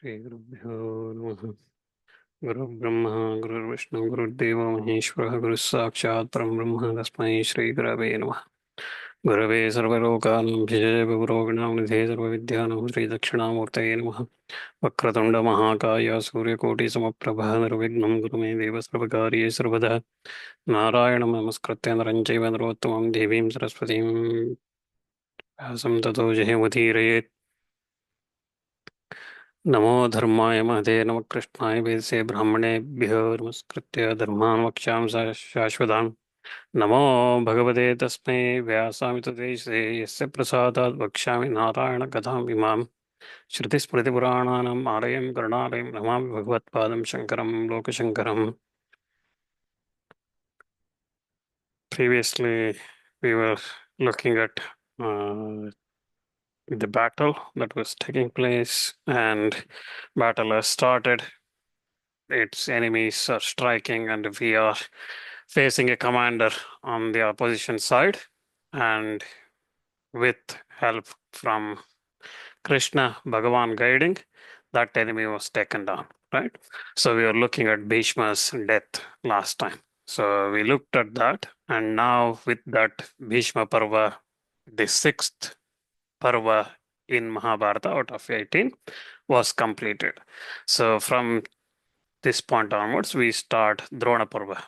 श्रीगुरुभ्यो नमः। गुरुर्ब्रह्मा गुरुर्विष्णु गुरुर्देवो महेश्वरः गुरुः साक्षात् परब्रह्म तस्मै श्रीगुरवे नमः। गुरवे सर्वलोकानां भिषजे गुरोगणां निधे सर्वविद्यानां श्रीदक्षिणामूर्तये नमः। वक्रतुण्डमहाकाय सूर्यकोटिसमप्रभः निर्विघ्नं कुरु मे देव सर्वकार्ये सर्वदा। नारायणं नमस्कृत्य नरं चैव नरोत्तमं देवीं सरस्वतीं व्यासं ततो जयमुदीरयेत्। नमो धर्माय महते नमः कृष्णाय वेदसे ब्राह्मणेभ्यो नमस्कृत्य धर्मान् वक्ष्यामि शाश्वतान्। नमो भगवते तस्मै व्यासामितदेशे यस्य प्रसादात् वक्ष्यामि नारायणकथाम् इमाम्। श्रुतिस्मृतिपुराणानाम् आलयं करुणालयं नमामि भगवत्पादं शङ्करं लोकशङ्करम्. Previously, we were looking at the battle that was taking place, and battle has started. Its enemies are striking, and we are facing a commander on the opposition side. And with help from Krishna, Bhagavan guiding, that enemy was taken down, right? So we were looking at Bhishma's death last time. So we looked at that, and now with that Bhishma Parva, the sixth Parva in Mahabharata out of 18 was completed. So from this point onwards, we start Drona Parva.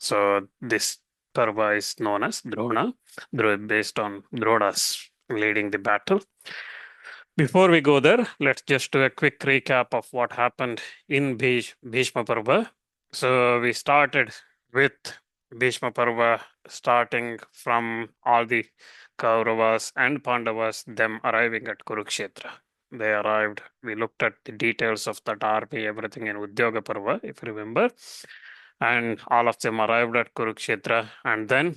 So this Parva is known as Drona, based on Dronas leading the battle. Before we go there, let's just do a quick recap of what happened in Bhishma Parva. So we started with Bhishma Parva, starting from all the Kauravas and Pandavas, them arriving at Kurukshetra. They arrived. We looked at the details of that army, everything in Udyoga Parva, if you remember. And all of them arrived at Kurukshetra. And then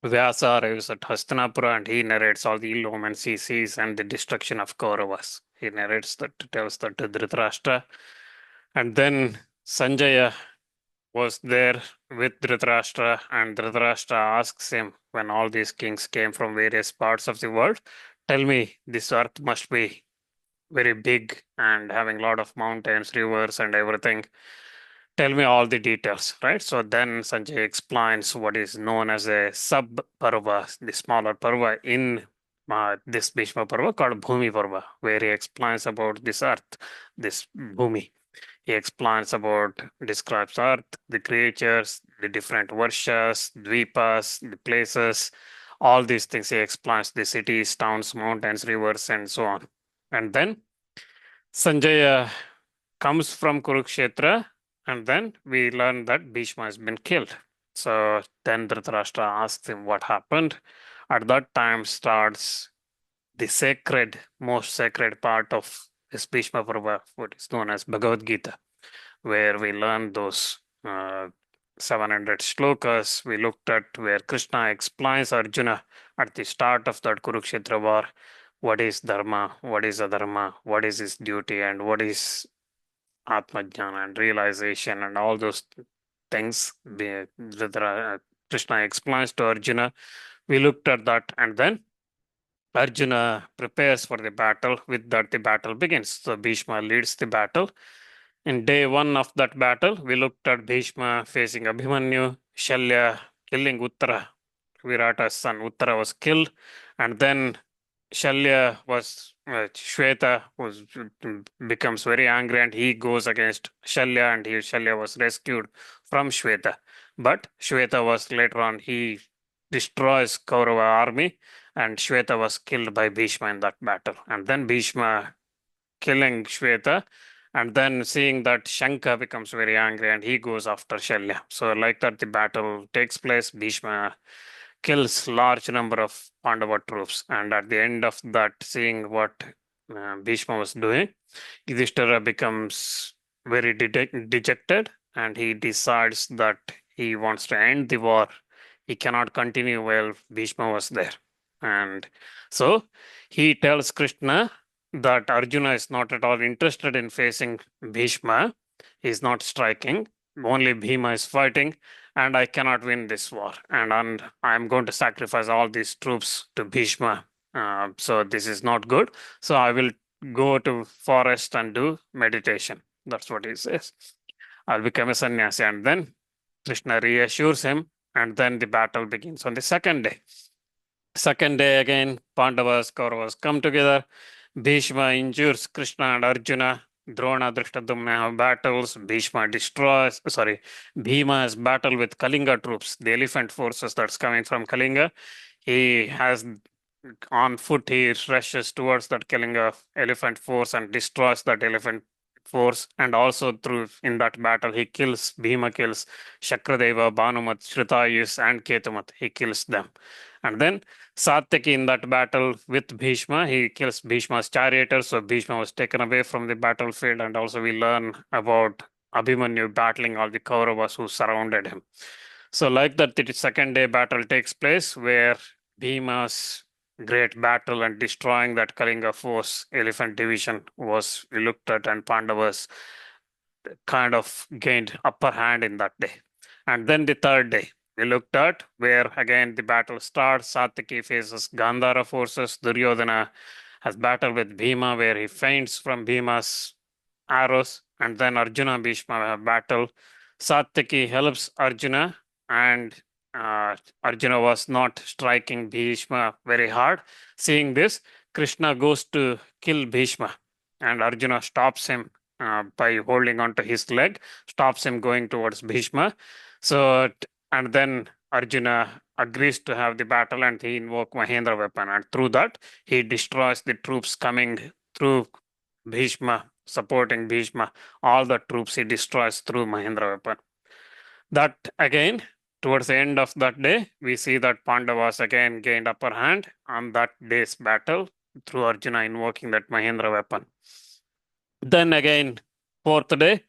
Vyasa arrives at Hastinapura and he narrates all the ill omens he sees and the destruction of Kauravas. He narrates that, tells that to Dhritarashtra. And then Sanjaya was there with Dhritarashtra, and Dhritarashtra asks him, when all these kings came from various parts of the world, tell me, this earth must be very big and having a lot of mountains, rivers, and everything. Tell me all the details, right? So then Sanjay explains what is known as a sub Parva, the smaller Parva in this Bhishma Parva called Bhumi Parva, where he explains about this earth, this Bhumi. He explains about, describes earth, the creatures, the different varshas, dvipas, the places, all these things. He explains the cities, towns, mountains, rivers, and so on. And then Sanjaya comes from Kurukshetra, and then we learn that Bhishma has been killed. So then Dhritarashtra asks him what happened. At that time starts the sacred, most sacred part of this Bhishma Parva, what is known as Bhagavad Gita, where we learn those 700 shlokas. We looked at where Krishna explains Arjuna at the start of that Kurukshetra war what is dharma, what is adharma, what is his duty, and what is Atmajnana and realization, and all those things. Krishna explains to Arjuna. We looked at that, and then Arjuna prepares for the battle. With that, the battle begins. So Bhishma leads the battle. In day one of that battle, we looked at Bhishma facing Abhimanyu, Shalya killing Uttara. Virata's son Uttara was killed, and then Shalya was Shweta was becomes very angry and he goes against Shalya, and Shalya was rescued from Shweta. But Shweta was later on, he destroys Kaurava army, and Shweta was killed by Bhishma in that battle. And then Bhishma killing Shweta, and then seeing that Shanka becomes very angry and he goes after Shalya. So like that the battle takes place. Bhishma kills large number of Pandava troops, and at the end of that, seeing what Bhishma was doing, Yudhishthira becomes very dejected, and he decides that he wants to end the war. He cannot continue while Bhishma was there. And so he tells Krishna that Arjuna is not at all interested in facing Bhishma. He is not striking. Only Bhima is fighting, and I cannot win this war. And I'm going to sacrifice all these troops to Bhishma. So this is not good. So I will go to forest and do meditation. That's what he says. I'll become a sannyasi. And then Krishna reassures him, and then the battle begins on the second day. Second day again, Pandavas, Kauravas come together. Bhishma injures Krishna and Arjuna. Drona, Drishtadyumna have battles. Bhima has battle with Kalinga troops, the elephant forces that's coming from Kalinga. He has on foot, he rushes towards that Kalinga elephant force and destroys that elephant force. And also through in that battle, Bhima kills Shakradeva, Bhanumat, Shritayus, and Ketumat. He kills them. And then Satyaki in that battle with Bhishma, he kills Bhishma's charioteer. So Bhishma was taken away from the battlefield. And also we learn about Abhimanyu battling all the Kauravas who surrounded him. So like that, the second day battle takes place where Bhima's great battle and destroying that Kalinga force, elephant division was looked at, and Pandavas kind of gained upper hand in that day. And then the third day, we looked at where again the battle starts. Satyaki faces Gandhara forces. Duryodhana has battle with Bhima where he faints from Bhima's arrows. And then Arjuna and Bhishma have battle. Satyaki helps Arjuna, and Arjuna was not striking Bhishma very hard. Seeing this, Krishna goes to kill Bhishma, and Arjuna stops him by holding onto his leg, stops him going towards Bhishma. And then Arjuna agrees to have the battle, and he invokes Mahendra weapon, and through that he destroys the troops coming through Bhishma, supporting Bhishma. All the troops he destroys through Mahendra weapon. That again, towards the end of that day, we see that Pandavas again gained upper hand on that day's battle through Arjuna invoking that Mahendra weapon. Then again, fourth day,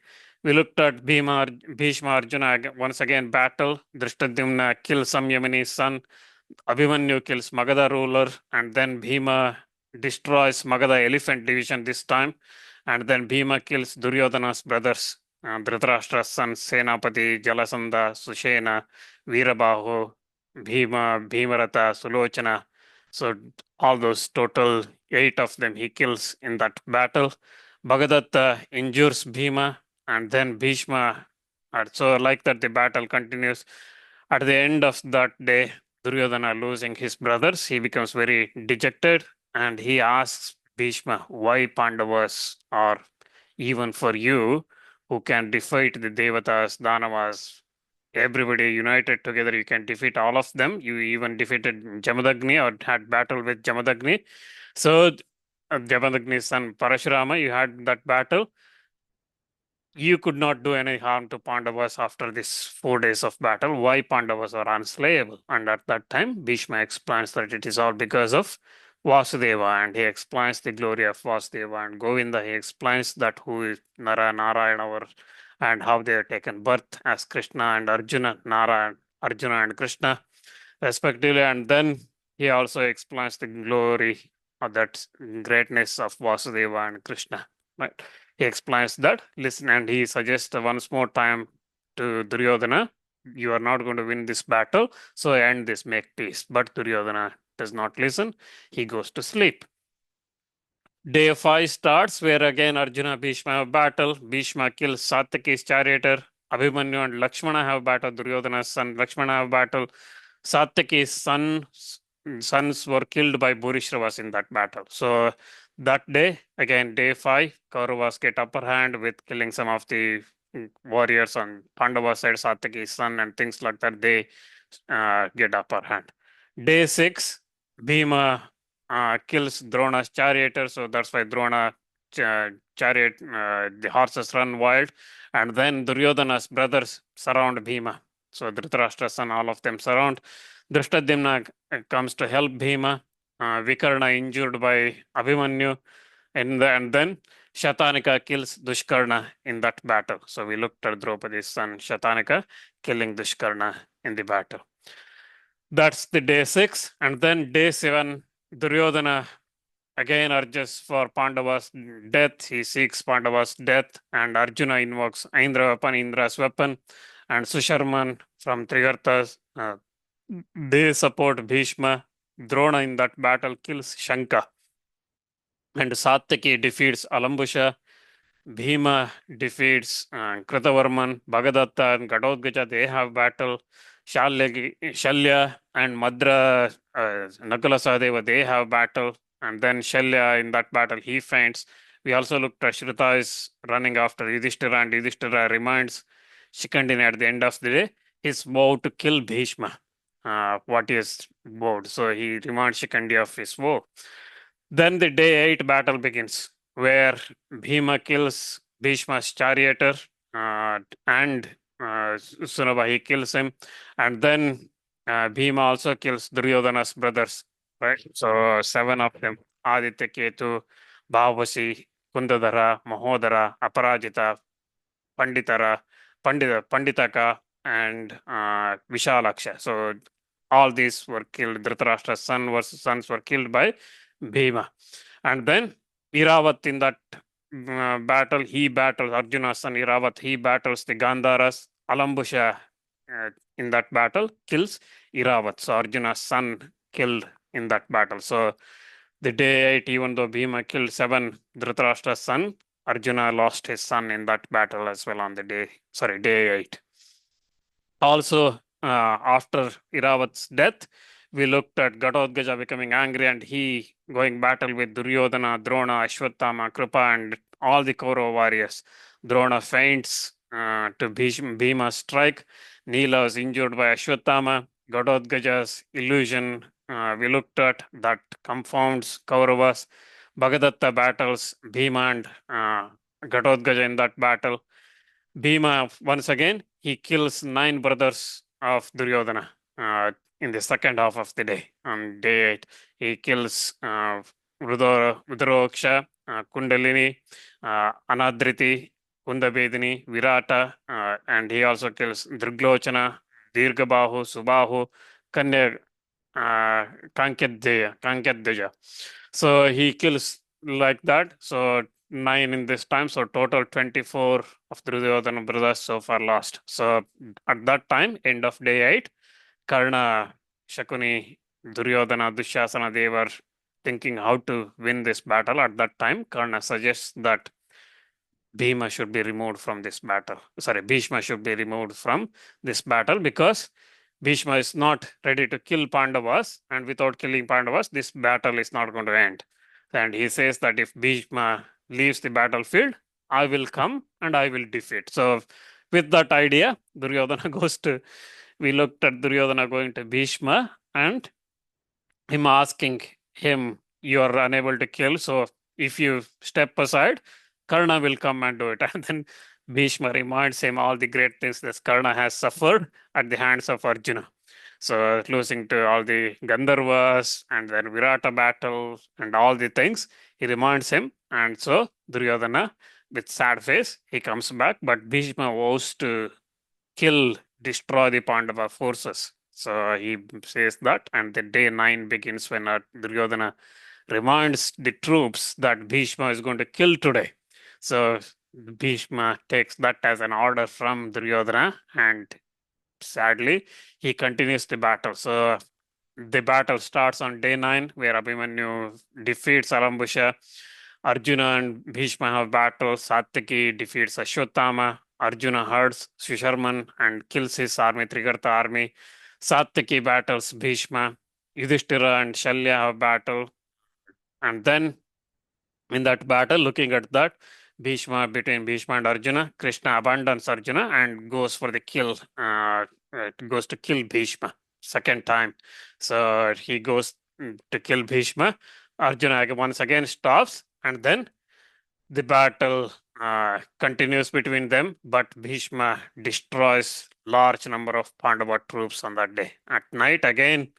we looked at Bhishma Arjuna once again battle. Drishtadyumna kills Samyamini's son. Abhimanyu kills Magadha ruler, and then Bhima destroys Magadha elephant division this time. And then Bhima kills Duryodhana's brothers, Dhritarashtra's son, Senapati, Jalasandha, Sushena, Veerabahu, Bhima, Bhimarata, Sulochana. So all those total 8 of them he kills in that battle. Bhagadatta injures Bhima, and then Bhishma. So like that, the battle continues. At the end of that day, Duryodhana losing his brothers, he becomes very dejected, and he asks Bhishma, why Pandavas are even for you who can defeat the Devatas, Danavas, everybody united together, you can defeat all of them. You even defeated Jamadagni or had battle with Jamadagni. So Jamadagni's son Parashurama, you had that battle. You could not do any harm to Pandavas after this 4 days of battle. Why Pandavas are unslayable? And at that time, Bhishma explains that it is all because of Vasudeva, and he explains the glory of Vasudeva and Govinda. He explains that who is Nara, Narayana, and how they have taken birth as Krishna and Arjuna, Arjuna and Krishna, respectively. And then he also explains the glory of that greatness of Vasudeva and Krishna. Right? He explains that, listen, and he suggests once more time to Duryodhana, you are not going to win this battle, so end this, make peace. But Duryodhana does not listen. He goes to sleep. Day 5 starts where again Arjuna Bhishma have battle. Bhishma kills Satyaki's charioteer. Abhimanyu and Lakshmana have battle. Duryodhana's son Lakshmana have battle. Satyaki's sons were killed by Bhurishravas in that battle. So that day, again, day 5, Kauravas get upper hand with killing some of the warriors on Pandava side, Satyaki's son, and things like that. They get upper hand. Day 6, Bhima kills Drona's charioteer, so that's why Drona chariot, the horses run wild, and then Duryodhana's brothers surround Bhima. So Dhritarashtra's son, all of them surround. Drishtadyumna comes to help Bhima. Vikarna injured by Abhimanyu, and then Shatanika kills Dushkarna in that battle. So we looked at Draupadi's son Shatanika killing Dushkarna in the battle. That's the day 6. And then day 7, Duryodhana again urges for Pandava's death. He seeks Pandava's death, and Arjuna invokes Indra's weapon, and Susharman from Trigartas. They support Bhishma. Drona in that battle kills Shanka. and Satyaki defeats Alambusha. Bhima defeats Kritavarman, Bhagadatta, and Gatotkacha. They have battle. Shalya and Madra, Nakula Sahadeva, they have battle. And then Shalya, in that battle, he faints. We also looked at Shruta is running after Yudhishthira, and Yudhishthira reminds Shikandini at the end of the day his vow to kill Bhishma. What is vowed. So he reminds Shikandi of his vow. Then the day 8 battle begins, where Bhima kills Bhishma's charioteer and Sunaba, he kills him. And then Bhima also kills Duryodhana's brothers, right? So 7 of them, Aditya Ketu, Bhavasi, Kundadhara, Mahodara, Aparajita, Panditara, Panditaka, and Vishalaksha. So all these were killed. Dhritarashtra's sons were killed by Bhima. And then Iravat in that battle, he battles Arjuna's son Iravat, he battles the Gandharas. Alambusha in that battle kills Iravat. So Arjuna's son killed in that battle. So the day 8, even though Bhima killed 7 Dhritarashtra's son, Arjuna lost his son in that battle as well on the day 8. Also, after Iravat's death, we looked at Gatotkacha becoming angry and he going battle with Duryodhana, Drona, Ashwatthama, Kripa, and all the Kaurava warriors. Drona faints to Bhima's strike. Nila is injured by Ashwatthama. Gatotkacha's illusion we looked at that confounds Kauravas. Bhagadatta battles Bhima and Gatotkacha in that battle. Bhima, once again, he kills 9 brothers of Duryodhana in the second half of the day. On day 8, he kills Rudroksha, Kundalini, Anadriti, Kundabedini, Virata, and he also kills Driglochana, Dirgabahu, Subahu, Kanya, Kankyadeja. So he kills like that. So 9 in this time. So total 24 of Duryodhana brothers so far lost. So at that time, end of day 8, Karna, Shakuni, Duryodhana, Dushasana, they were thinking how to win this battle. At that time, Karna suggests that Bhima should be removed from this battle. Sorry, Bhishma should be removed from this battle because Bhishma is not ready to kill Pandavas, and without killing Pandavas, this battle is not going to end. And he says that if Bhishma leaves the battlefield, I will come and I will defeat. So, with that idea, Duryodhana goes to. We looked at Duryodhana going to Bhishma and him asking him, "You are unable to kill, so if you step aside, Karna will come and do it." And then Bhishma reminds him all the great things that Karna has suffered at the hands of Arjuna. So losing to all the Gandharvas and then Virata battle and all the things, he reminds him. And so Duryodhana, with sad face, he comes back, but Bhishma vows to destroy the Pandava forces. So he says that, and the day 9 begins when Duryodhana reminds the troops that Bhishma is going to kill today. So Bhishma takes that as an order from Duryodhana, and sadly, he continues the battle. So the battle starts on day 9, where Abhimanyu defeats Alambusha. Arjuna and Bhishma have battle. Satyaki defeats Ashwatthama. Arjuna herds Susharman and kills his army, Trigartha army. Satyaki battles Bhishma. Yudhishthira and Shalya have battle. And then in that battle, looking at that, between Bhishma and Arjuna, Krishna abandons Arjuna and goes for the kill. Goes to kill Bhishma second time. So he goes to kill Bhishma. Arjuna once again stops, and then the battle continues between them. But Bhishma destroys large number of Pandava troops on that day. At night again,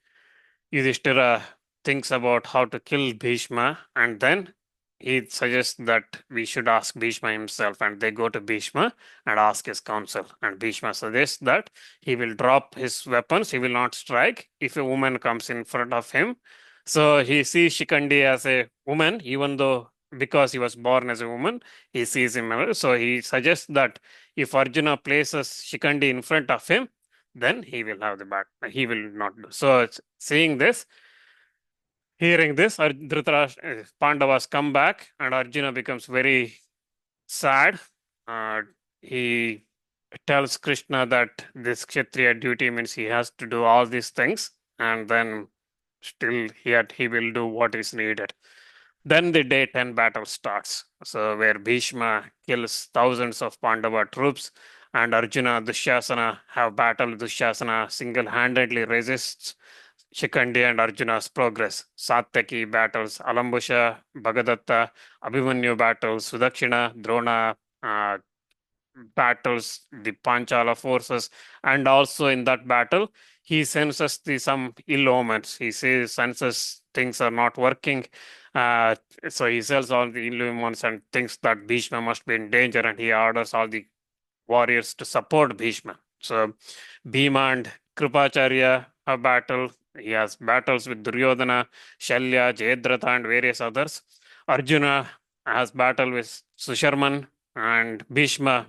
Yudhishthira thinks about how to kill Bhishma, and then he suggests that we should ask Bhishma himself, and they go to Bhishma and ask his counsel. And Bhishma suggests that he will drop his weapons, he will not strike if a woman comes in front of him. So he sees Shikandi as a woman, even though because he was born as a woman, he sees him. So he suggests that if Arjuna places Shikandi in front of him, then he will have the battle. He will not do. So seeing this, Hearing this, Dhritarashtra, Pandavas come back, and Arjuna becomes very sad. Uh, he tells Krishna that this Kshatriya duty means he has to do all these things, and then still yet he will do what is needed. Then the day 10 battle starts. So, where Bhishma kills thousands of Pandava troops, and Arjuna, Dushasana have battle. Dushasana single handedly resists Shikandi and Arjuna's progress. Satyaki battles Alambusha, Bhagadatta, Abhimanyu battles Sudakshina, Drona uh, battles the Panchala forces, and also in that battle, he senses some ill omens. He senses things are not working. Uh, so he sells all the ill omens and thinks that Bhishma must be in danger, and he orders all the warriors to support Bhishma. So Bhima and Kripacharya have battle. He has battles with Duryodhana, Shalya, Jayadratha, and various others. Arjuna has battle with Susharman, and Bhishma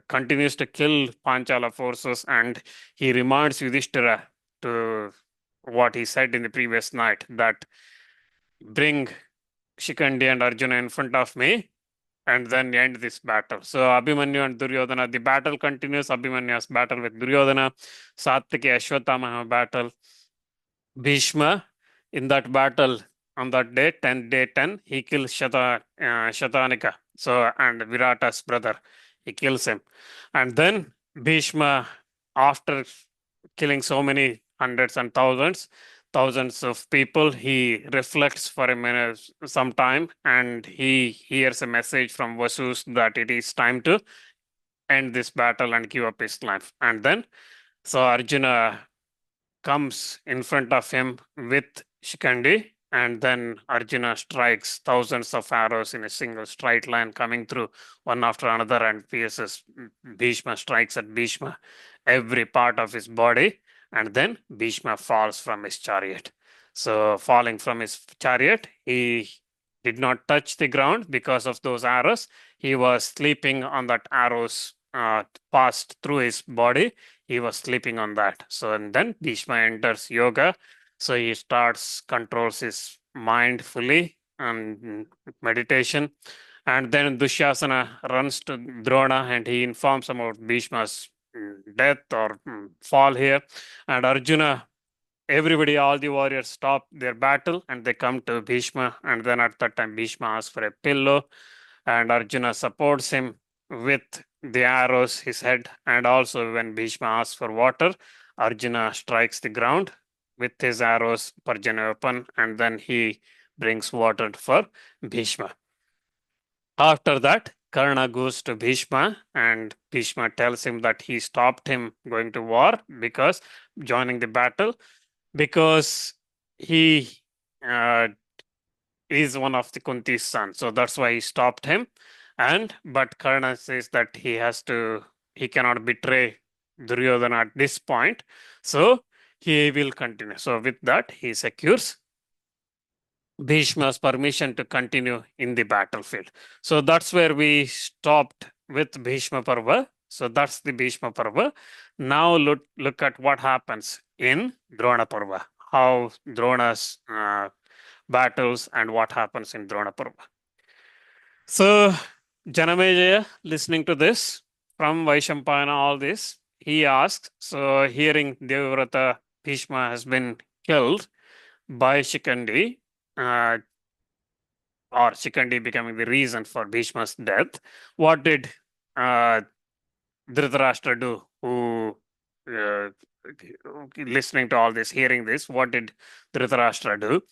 continues to kill Panchala forces, and he reminds Yudhishthira to what he said in the previous night, that bring Shikandi and Arjuna in front of me and then end this battle. So Abhimanyu and Duryodhana, the battle continues. Abhimanyu has battle with Duryodhana, Satyaki Ashwatthama have battle. Bhishma, in that battle on that day, day 10, he kills Shatanika. So, and Virata's brother, he kills him. And then Bhishma, after killing so many hundreds and thousands of people, he reflects for a minute, some time, and he hears a message from Vasus that it is time to end this battle and give up his life. And then, so Arjuna comes in front of him with Shikandi, and then Arjuna strikes thousands of arrows in a single straight line coming through one after another and pierces Bhishma, strikes at Bhishma, every part of his body, and then Bhishma falls from his chariot. So, falling from his chariot, he did not touch the ground because of those arrows. He was sleeping on that arrows passed through his body. He was sleeping on that. So, and then Bhishma enters yoga. So he controls his mind fully and meditation. And then Dushasana runs to Drona and he informs about Bhishma's death or fall here. And Arjuna, everybody, all the warriors stop their battle and they come to Bhishma. And then at that time, Bhishma asks for a pillow, and Arjuna supports him with the arrows, his head. And also, when Bhishma asks for water, Arjuna strikes the ground with his arrows, Parjanya weapon, and then he brings water for Bhishma. After that, Karna goes to Bhishma, and Bhishma tells him that he stopped him going to war because joining the battle because he uh, is one of the Kunti's son. So that's why he stopped him. And but Karna says that he cannot betray Duryodhana at this point. So he will continue. So with that, he secures Bhishma's permission to continue in the battlefield. So that's where we stopped with Bhishma Parva. So that's the Bhishma Parva. Now look at what happens in Drona Parva, how Drona's battles and what happens in Drona Parva. So Janamejaya, listening to this from Vaishampayana, all this, he asks, so hearing Devavrata Bhishma has been killed by Shikandi, or Shikandi becoming the reason for Bhishma's death, what did uh, Dhritarashtra do? Who listening to all this, hearing this, what did Dhritarashtra do?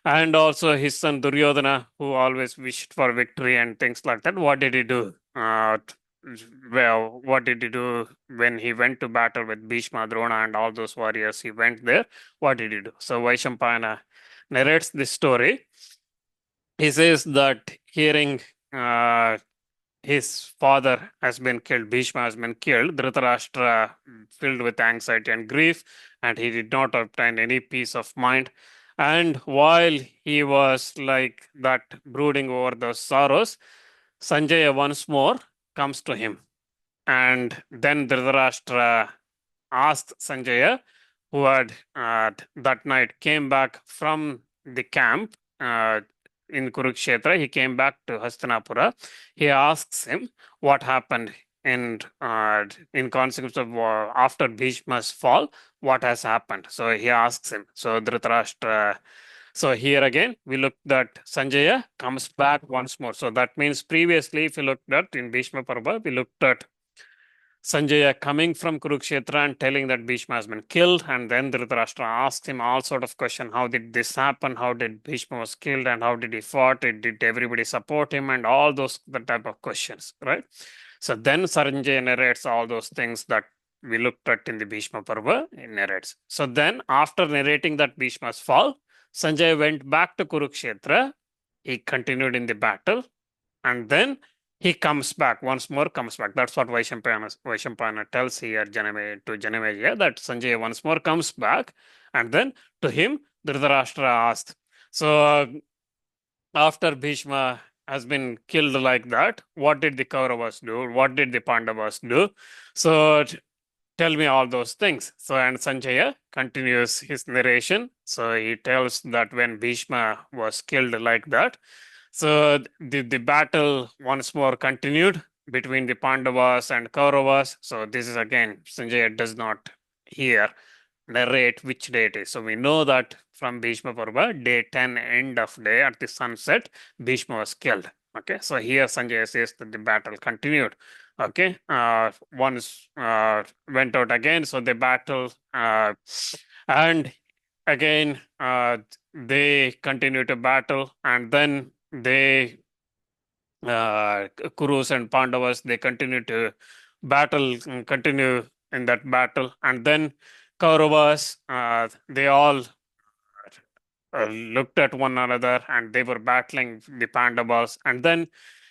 And also his son Duryodhana, who always wished for victory and things like that, what did he do? Well, what did he do when he went to battle with Bhishma, Drona, and all those warriors? He went there. What did he do? So Vaishampayana narrates this story. He says that hearing his father has been killed, Bhishma has been killed, Dhritarashtra filled with anxiety and grief, and he did not obtain any peace of mind. And while he was like that, brooding over those sorrows, Sanjaya once more comes to him. And then Dhritarashtra asked Sanjaya, who had that night came back from the camp in Kurukshetra. He came back to Hastinapura. He asks him what happened in consequence of after Bhishma's fall, what has happened. So he asks him. So Dhritarashtra. So here again, we looked that Sanjaya comes back once more. So that means previously, if you looked at in Bhishma Parva, we looked at Sanjaya coming from Kurukshetra and telling that Bhishma has been killed, and then Dhritarashtra asked him all sort of question: how did this happen? How did Bhishma was killed, and how did he fought? Did everybody support him, and all those the type of questions, right? So then Sanjaya narrates all those things that we looked at in the Bhishma Parva. He narrates. So then, after narrating that Bhishma's fall, Sanjay went back to Kurukshetra. He continued in the battle, and then he comes back once more. Comes back. That's what Vaishampayana tells here to Janemeya, that Sanjay once more comes back, and then to him Dhritarashtra asked. So after Bhishma has been killed like that, what did the Kauravas do? What did the Pandavas do? So tell me all those things. So, and Sanjaya continues his narration. So he tells that when Bhishma was killed like that, so the battle once more continued between the Pandavas and Kauravas. So this is again, Sanjaya does not here narrate which day it is. So we know that from Bhishma Parva, day 10, end of day at the sunset, Bhishma was killed. Okay, so here Sanjaya says that the battle continued. Okay, once went out again, so the battle and again they continue to battle, and then they Kurus and Pandavas, they continue to continue in that battle, and then Kauravas, they all looked at one another and they were battling the Pandavas. And then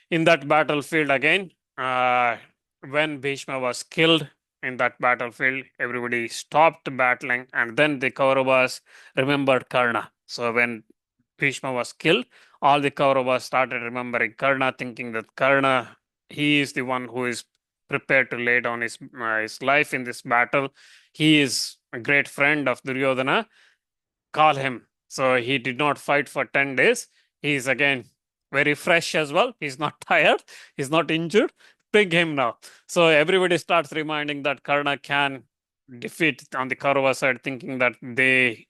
in that battlefield again, when Bhishma was killed in that battlefield, everybody stopped battling, and then the Kauravas remembered Karna. So when Bhishma was killed, all the Kauravas started remembering Karna, thinking that Karna, he is the one who is prepared to lay down his life in this battle. He is a great friend of Duryodhana. Call him. So he did not fight for 10 days. He is again very fresh as well. He's not tired. He's not injured. Bring him now. So everybody starts reminding that Karna can defeat on the Kaurava side, thinking that they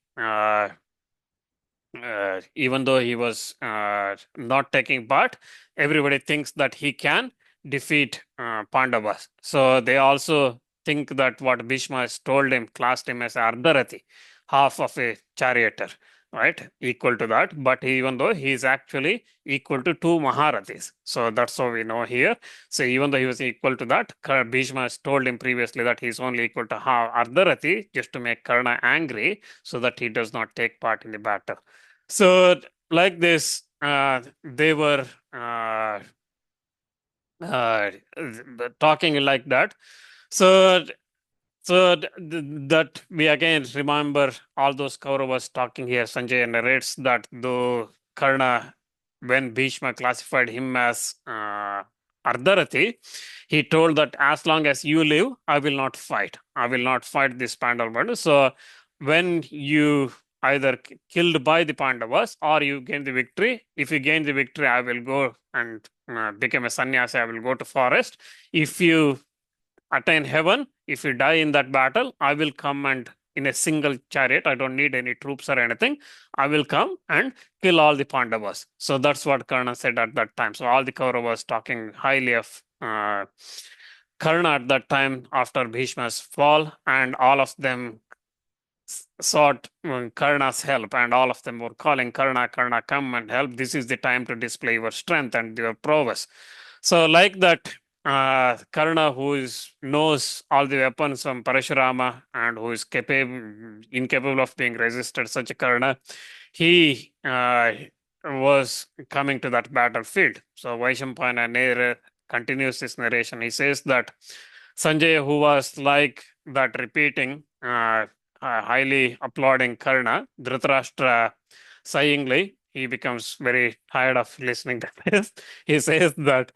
even though he was not taking part, everybody thinks that he can defeat Pandavas. So they also think that what Bhishma has told him, classed him as Ardharathi, half of a charioteer, right? Equal to that. But even though he is actually equal to two Maharathis. So that's how we know here. So even though he was equal to that, Bhishma has told him previously that he's only equal to Ardharathi, just to make Karna angry so that he does not take part in the battle. So like this, they were talking like that. So that we again remember all those Kauravas talking here. Sanjay narrates that though Karna, when Bhishma classified him as Ardharathi, he told that as long as you live, I will not fight. I will not fight this Pandav battle. So when you either killed by the Pandavas or you gain the victory, if you gain the victory, I will go and become a sannyasi. I will go to forest. If you attain heaven, if you die in that battle, I will come and in a single chariot, I don't need any troops or anything, I will come and kill all the Pandavas. So that's what Karna said at that time. So all the Kauravas talking highly of Karna at that time after Bhishma's fall, and all of them sought Karna's help, and all of them were calling Karna, Karna, come and help. This is the time to display your strength and your prowess. So, like that, Karna, who knows all the weapons from Parashurama and who is incapable of being resisted, such a Karna, he was coming to that battlefield. So, Vaishampayana continues this narration. He says that Sanjay, who was like that, repeating, highly applauding Karna, Dhritarashtra sighingly, he becomes very tired of listening to this. He says that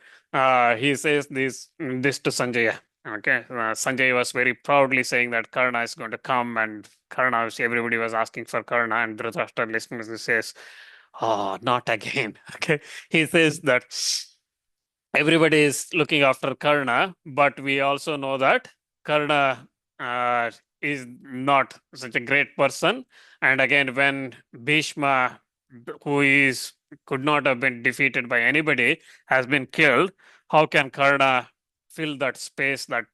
he says this to Sanjaya. Okay, Sanjay was very proudly saying that Karna is going to come and Karna, everybody was asking for Karna, and Dhritarashtra listens and says, "Oh, not again." Okay, he says that everybody is looking after Karna, but we also know that Karna is not such a great person. And again, when Bhishma, who is could not have been defeated by anybody, has been killed, how can Karna fill that space that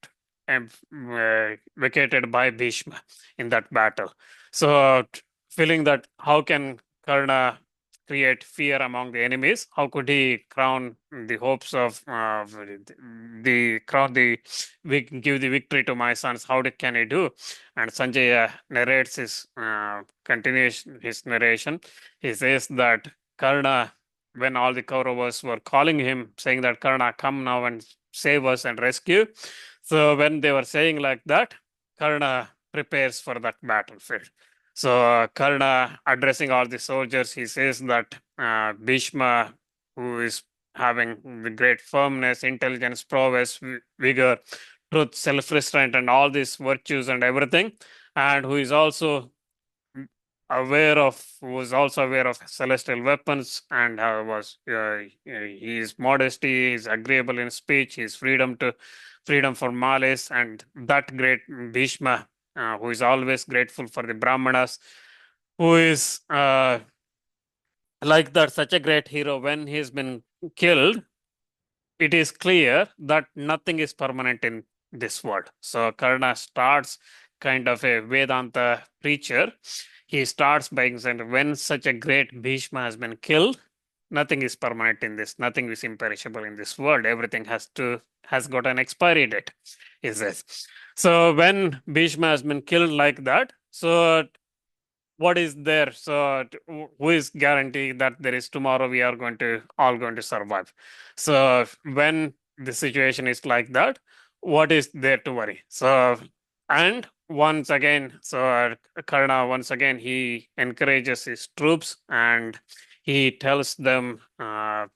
vacated by Bhishma in that battle? So, feeling that, how can Karna create fear among the enemies? How could he crown the hopes of the crown the give the victory to my sons? Can he do? And Sanjay narrates his continuation his narration. He says that Karna, when all the Kauravas were calling him, saying that Karna, come now and save us and rescue. So when they were saying like that, Karna prepares for that battlefield. So Karna addressing all the soldiers, he says that Bhishma, who is having the great firmness, intelligence, prowess, vigor, truth, self-restraint, and all these virtues and everything, and who is also who was also aware of celestial weapons, and was his modesty, his agreeable in speech, his freedom for malice, and that great Bhishma, who is always grateful for the Brahmanas, who is like that, such a great hero. When he's been killed, it is clear that nothing is permanent in this world. So Karna starts kind of a Vedanta preacher. He starts by saying, when such a great Bhishma has been killed, nothing is permanent in this, nothing is imperishable in this world. Everything has got an expiry date, he says. So when Bhishma has been killed like that, so what is there? So who is guaranteeing that there is tomorrow we are all going to survive? So when the situation is like that, what is there to worry? So, and once again, so Karna, once again, he encourages his troops, and he tells them that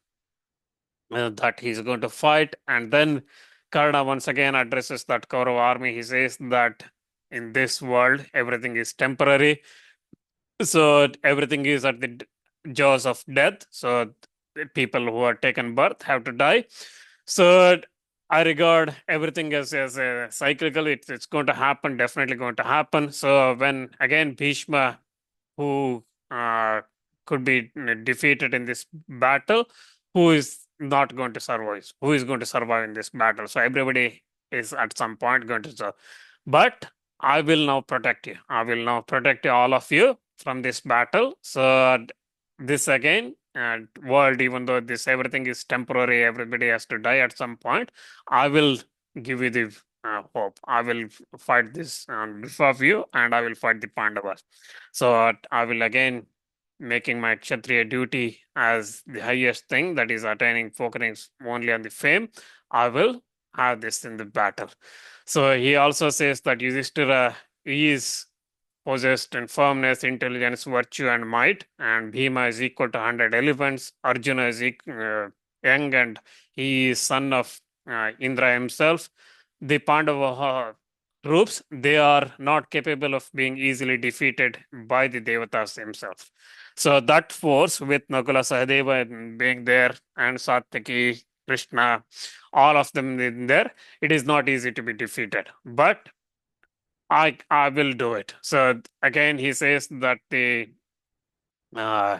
he's going to fight. And then Karna once again addresses that Kaurava army. He says that in this world everything is temporary, so everything is at the jaws of death. So people who are taken birth have to die. So I regard everything as a cyclical. It's going to happen, definitely going to happen. So when again Bhishma, who could be defeated in this battle, who is not going to survive? Who is going to survive in this battle? So everybody is at some point going to survive. But I will now protect you. I will now protect all of you from this battle. So this again, world, even though this everything is temporary, everybody has to die at some point. I will give you the hope. I will fight this on behalf of you, and I will fight the Pandavas. So I will again making my Kshatriya duty as the highest thing, that is attaining, focusing only on the fame. I will have this in the battle. So he also says that Yudhishthira is possessed in firmness, intelligence, virtue, and might, and Bhima is equal to 100 elephants. Arjuna is young, and he is son of Indra himself. The Pandava troops, they are not capable of being easily defeated by the Devatas themselves. So that force, with Nakula Sahadeva being there, and Satyaki, Krishna, all of them in there, it is not easy to be defeated. But I will do it. So again, he says that uh,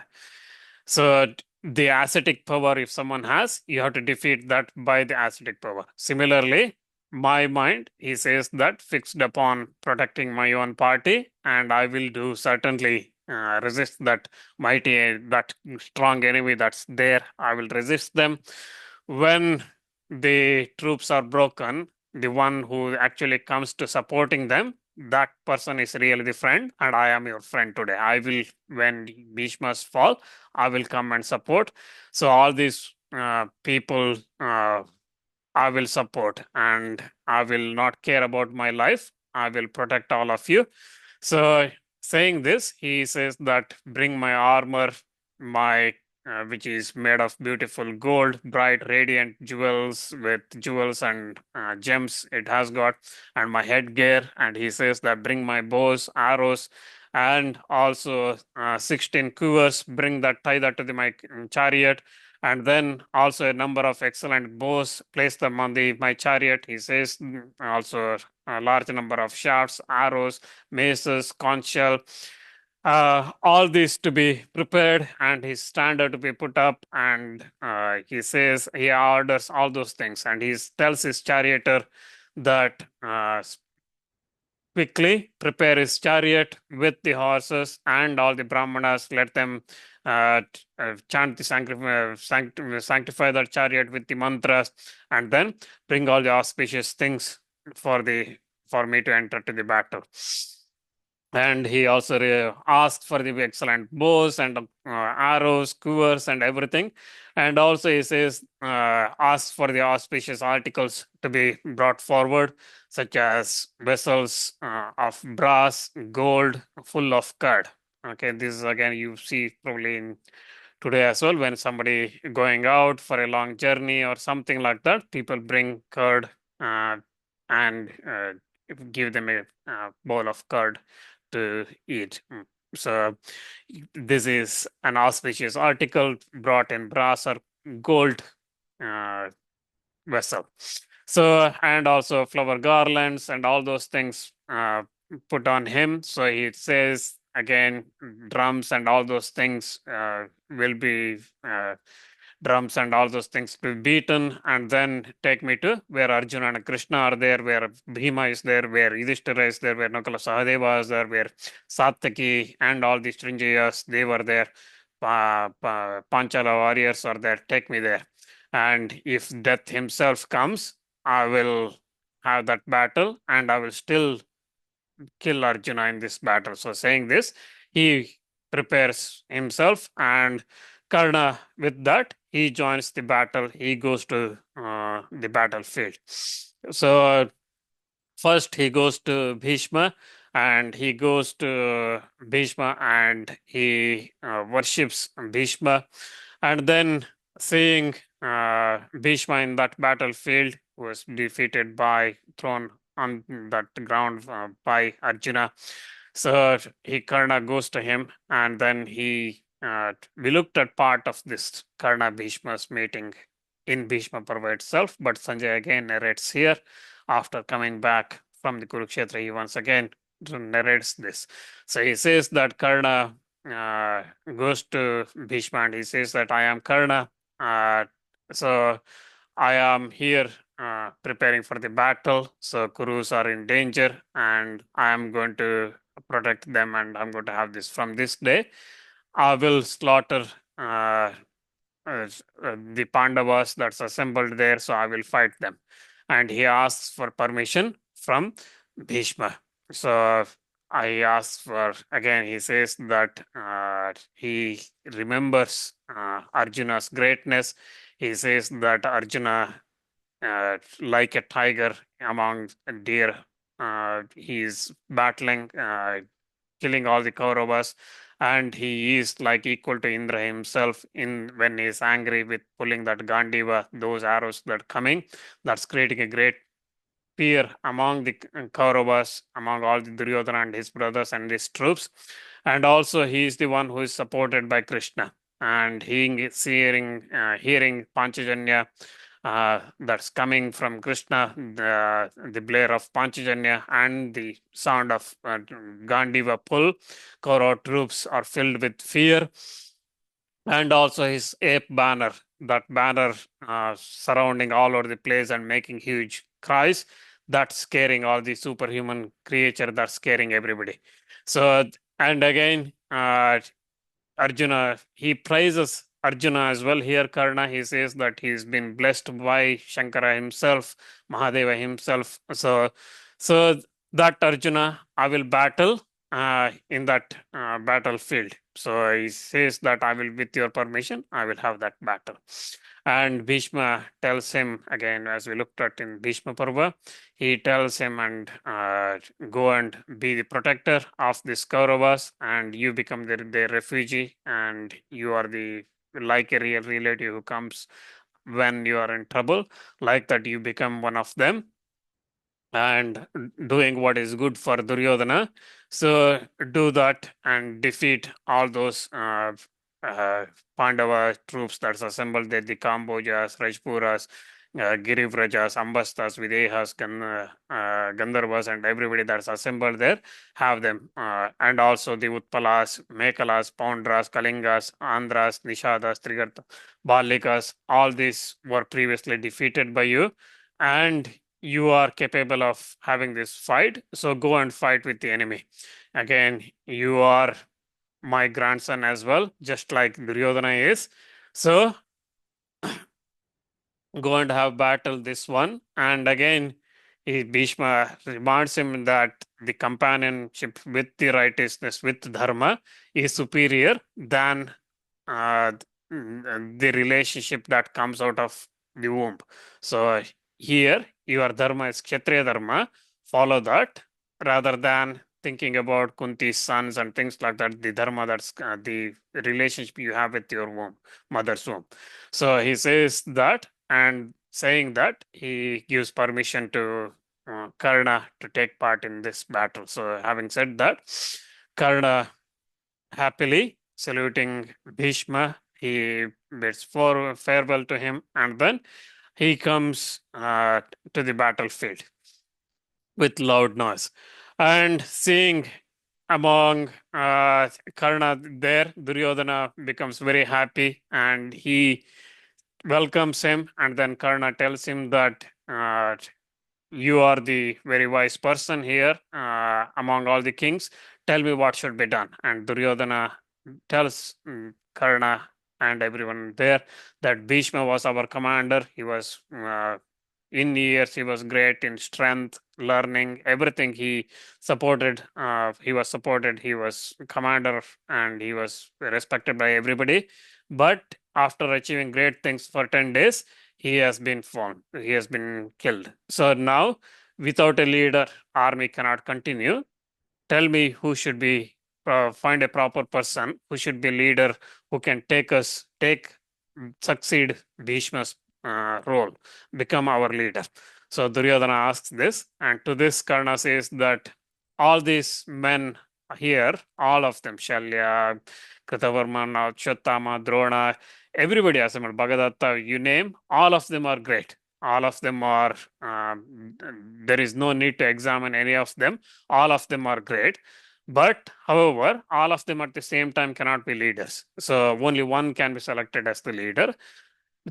the ascetic power, if someone has, you have to defeat that by the ascetic power. Similarly, my mind, he says that fixed upon protecting my own party, and I will do certainly resist that mighty, that strong enemy that's there. I will resist them. When the troops are broken, the one who actually comes to supporting them, that person is really the friend, and I am your friend today. I will, when Bhishma's fall, I will come and support. So all these people I will support, and I will not care about my life. I will protect all of you. So saying this, he says that bring my armor, my which is made of beautiful gold, bright, radiant jewels with jewels and gems it has got, and my headgear. And he says that bring my bows, arrows, and also 16 quivers, bring that, tie that to my chariot. And then also a number of excellent bows, place them on my chariot. He says also a large number of shafts, arrows, maces, conch shell, all these to be prepared, and his standard to be put up. And he says he orders all those things, and he tells his charioteer that quickly prepare his chariot with the horses and all the brahmanas, let them chant the sanctify the chariot with the mantras, and then bring all the auspicious things for the for me to enter to the battle. And he also asked for the excellent bows and arrows, quivers, and everything. And also he says, ask for the auspicious articles to be brought forward, such as vessels of brass, gold, full of curd. Okay, this is again you see probably in today as well. When somebody going out for a long journey or something like that, people bring curd and give them a bowl of curd to eat. So this is an auspicious article brought in brass or gold uh, vessel. So, and also flower garlands and all those things put on him. So he says again, drums and all those things will be drums and all those things to be beaten, and then take me to where Arjuna and Krishna are there, where Bhima is there, where Yudhishthira is there, where Nakula Sahadeva is there, where Satyaki and all the Stringeyas, they were there. Panchala warriors are there, take me there. And if death himself comes, I will have that battle and I will still kill Arjuna in this battle. So, saying this, he prepares himself, and Karna, with that, he joins the battle. He goes to the battlefield. So, first he goes to Bhishma, and he goes to Bhishma and he worships Bhishma. And then, seeing Bhishma in that battlefield, was defeated by, thrown on that ground by Arjuna. So he Karna goes to him, and then we looked at part of this Karna Bhishma's meeting in Bhishma Parva itself, but Sanjay again narrates here after coming back from the Kurukshetra. He once again narrates this. So he says that Karna goes to Bhishma and he says that I am Karna. So I am here preparing for the battle. So Kurus are in danger, and I am going to protect them, and I'm going to have this from this day. I will slaughter the Pandavas that's assembled there, so I will fight them. And he asks for permission from Bhishma. So I ask for, again, he says that he remembers Arjuna's greatness. He says that Arjuna, like a tiger among deer, he is battling, killing all the Kauravas, and he is like equal to Indra himself in when he is angry with pulling that Gandiva, those arrows that coming, that's creating a great fear among the Kauravas, among all the Duryodhana and his brothers and his troops. And also he is the one who is supported by Krishna. And hearing Panchajanya that's coming from Krishna, the blare of Panchajanya and the sound of Gandiva pull, Kaurav troops are filled with fear. And also his ape banner, that banner surrounding all over the place and making huge cries, that's scaring all the superhuman creature, that's scaring everybody. So, and again, Arjuna, he praises Arjuna as well here. Karna, he says that he's been blessed by Shankara himself, Mahadeva himself. So that Arjuna, I will battle in that battlefield. So he says that I will, with your permission, I will have that battle. And Bhishma tells him again, as we looked at in Bhishma Parva, he tells him and go and be the protector of these Kauravas, and you become their refugee, and you are the like a real relative who comes when you are in trouble, like that you become one of them and doing what is good for Duryodhana. So do that and defeat all those uh, Pandava troops that's assembled there, the Kambojas, Rajpuras, Girivrajas, Ambastas, Videhas, Gandharvas, and everybody that's assembled there, have them. And also the Utpalas, Mekalas, Poundras, Kalingas, Andhras, Nishadas, Trigarta, Balikas, all these were previously defeated by you. And you are capable of having this fight, so go and fight with the enemy. Again, you are my grandson as well, just like Duryodhana is. So go and have battle this one. And again, Bhishma reminds him that the companionship with the righteousness, with dharma, is superior than uh, the relationship that comes out of the womb. So here, your dharma is Kshatriya dharma. Follow that rather than thinking about Kunti's sons and things like that. The dharma, that's the relationship you have with your womb, mother's womb. So he says that, and saying that, he gives permission to Karna to take part in this battle. So having said that, Karna happily saluting Bhishma, he bids farewell to him, and then he comes to the battlefield with loud noise. And seeing among Karna there, Duryodhana becomes very happy and he welcomes him. And then Karna tells him that you are the very wise person here among all the kings. Tell me what should be done. And Duryodhana tells Karna and everyone there that Bhishma was our commander. He was in years, he was great in strength, learning, everything. He was supported, he was commander, and he was respected by everybody. But after achieving great things for 10 days, he has been found, he has been killed. So now, without a leader, army cannot continue. Tell me who should be, find a proper person who should be leader, who can succeed Bhishma's role, become our leader. So Duryodhana asks this, and to this Karna says that all these men here, all of them, Shalya, Kritavarma, Achyuttama, Drona, everybody assembled, Bhagadatta, you name, all of them are great. All of them are, there is no need to examine any of them. All of them are great. But however, all of them at the same time cannot be leaders. So only one can be selected as the leader.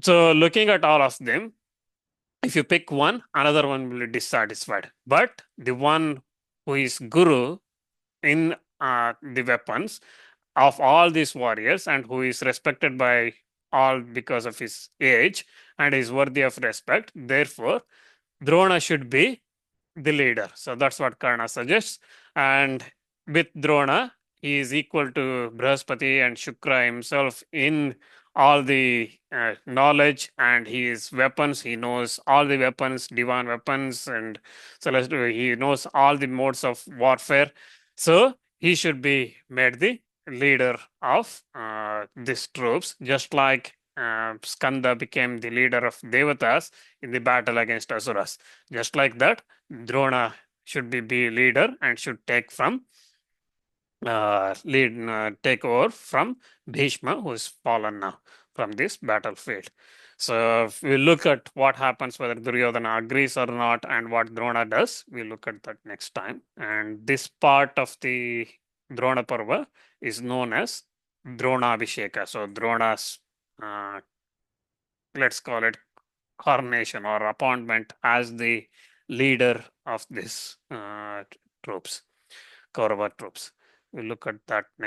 So looking at all of them, if you pick one, another one will be dissatisfied. But the one who is guru in the weapons of all these warriors and who is respected by all because of his age and is worthy of respect, therefore, Drona should be the leader. So that's what Karna suggests. And with Drona, he is equal to Brahaspati and Shukra himself in all the knowledge and his weapons. He knows all the weapons, divine weapons, and celestial. He knows all the modes of warfare. So he should be made the leader of these troops, just like Skanda became the leader of Devatas in the battle against Asuras. Just like that, Drona should be leader and should take over from Bhishma, who is fallen now from this battlefield. So if we look at what happens, whether Duryodhana agrees or not, and what Drona does, we look at that next time. And this part of the Drona Parva is known as Drona Abhisheka. So Drona's, let's call it coronation or appointment as the leader of this troops, Kaurava troops. We'll look at that next.